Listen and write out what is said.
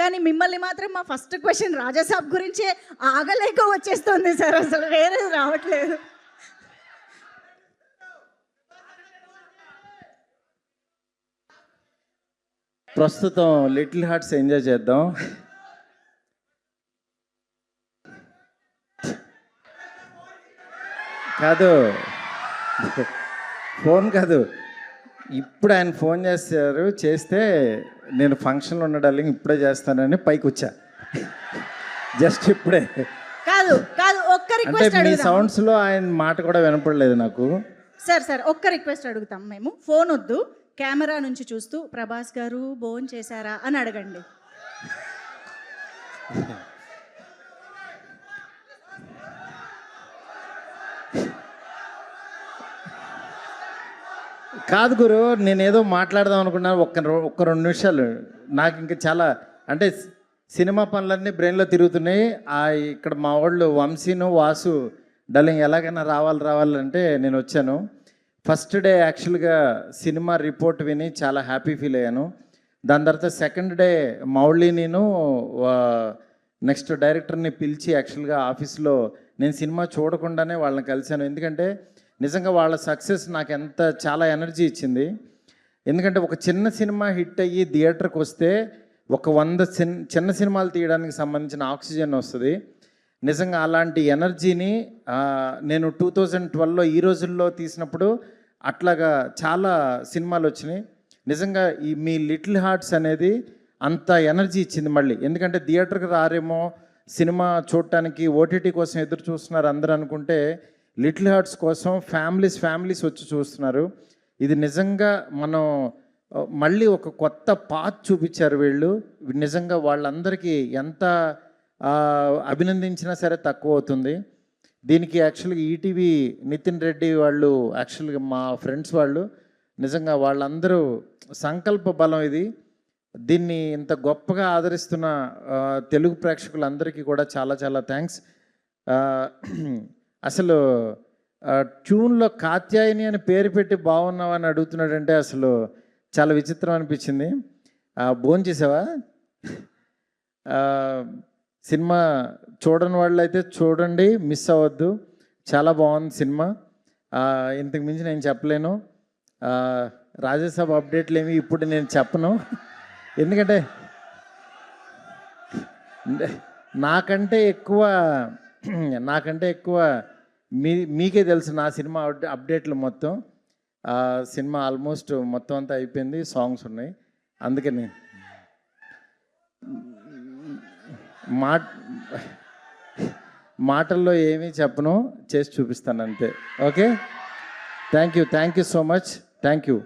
కానీ మిమ్మల్ని మాత్రం మా ఫస్ట్ క్వశ్చన్ రాజాసాబ్ గురించే ఆగలేక వచ్చేస్తుంది సార్, అసలు వేరేది రావట్లేదు. ప్రస్తుతం లిటిల్ హార్ట్స్ ఎంజాయ్ చేద్దాం. కాదు, ఫోన్ కాదు, ఇప్పుడు ఆయన ఫోన్ చేస్తే నేను ఫంక్షన్లో ఉన్న డార్లింగ్ ఇప్పుడే చేస్తానని పైకి వచ్చా. జస్ట్ ఇప్పుడే. కాదు కాదు, ఒక్క అంటే రిక్వెస్ట్ మీ అడుగుతాం సౌండ్స్లో ఆయన మాట కూడా వినపడలేదు నాకు. సార్ ఒక్క రిక్వెస్ట్ అడుగుతాం మేము. ఫోన్ వద్దు, కెమెరా నుంచి చూస్తూ ప్రభాస్ గారు భోన్ చేశారా అని అడగండి. కాదు గురు, నేనేదో మాట్లాడదాం అనుకున్నాను. ఒక్క 2 నిమిషాలు. నాకు ఇంకా చాలా అంటే సినిమా పనులన్నీ బ్రెయిన్లో తిరుగుతున్నాయి. ఇక్కడ మా వాళ్ళు వంశీను వాసు డార్లింగ్ ఎలాగైనా రావాలంటే నేను వచ్చాను. ఫస్ట్ డే యాక్చువల్గా సినిమా రిపోర్ట్ విని చాలా హ్యాపీ ఫీల్ అయ్యాను. దాని తర్వాత సెకండ్ డే మౌళి నేను నెక్స్ట్ డైరెక్టర్ని పిలిచి యాక్చువల్గా ఆఫీస్లో నేను సినిమా చూడకుండానే వాళ్ళని కలిశాను. ఎందుకంటే నిజంగా వాళ్ళ సక్సెస్ నాకు చాలా ఎనర్జీ ఇచ్చింది. ఎందుకంటే ఒక చిన్న సినిమా హిట్ అయ్యి థియేటర్కి వస్తే ఒక 100 చిన్న సినిమాలు తీయడానికి సంబంధించిన ఆక్సిజన్ వస్తుంది. నిజంగా అలాంటి ఎనర్జీని నేను 2012లో ఈ రోజుల్లో తీసినప్పుడు అట్లాగా చాలా సినిమాలు వచ్చినాయి. నిజంగా మీ లిటిల్ హార్ట్స్ అనేది అంత ఎనర్జీ ఇచ్చింది మళ్ళీ. ఎందుకంటే థియేటర్కి రారేమో, సినిమా చూడటానికి ఓటీటీ కోసం ఎదురు చూస్తున్నారు అందరూ అనుకుంటే లిటిల్ హార్ట్స్ కోసం ఫ్యామిలీస్ వచ్చి చూస్తున్నారు. ఇది నిజంగా మనం మళ్ళీ ఒక కొత్త పాత్ చూపించారు వీళ్ళు. నిజంగా వాళ్ళందరికీ ఎంత అభినందించినా సరే తక్కువ అవుతుంది. దీనికి యాక్చువల్గా ఈటీవీ నితిన్ రెడ్డి వాళ్ళు యాక్చువల్గా మా ఫ్రెండ్స్ వాళ్ళు నిజంగా వాళ్ళందరూ సంకల్ప బలం ఇది. దీన్ని ఇంత గొప్పగా ఆదరిస్తున్న తెలుగు ప్రేక్షకులందరికీ కూడా చాలా చాలా థ్యాంక్స్. అసలు ట్యూన్లో కాత్యాయని అని పేరు పెట్టి బాగున్నావని అడుగుతున్నాడంటే అసలు చాలా విచిత్రం అనిపించింది. భోంచేసావా? సినిమా చూడని వాళ్ళు అయితే చూడండి, మిస్ అవ్వద్దు. చాలా బాగుంది సినిమా. ఇంతకు మించి నేను చెప్పలేను. రాజాసాబ్ అప్డేట్లు ఏమి ఇప్పుడు నేను చెప్పను. ఎందుకంటే నాకంటే ఎక్కువ మీకే తెలుసు నా సినిమా అప్డేట్లు మొత్తం. సినిమా ఆల్మోస్ట్ మొత్తం అంతా అయిపోయింది, సాంగ్స్ ఉన్నాయి. అందుకని మాటల్లో ఏమీ చెప్పను, చేసి చూపిస్తాను అంతే. Okay, thank you so much. Thank you.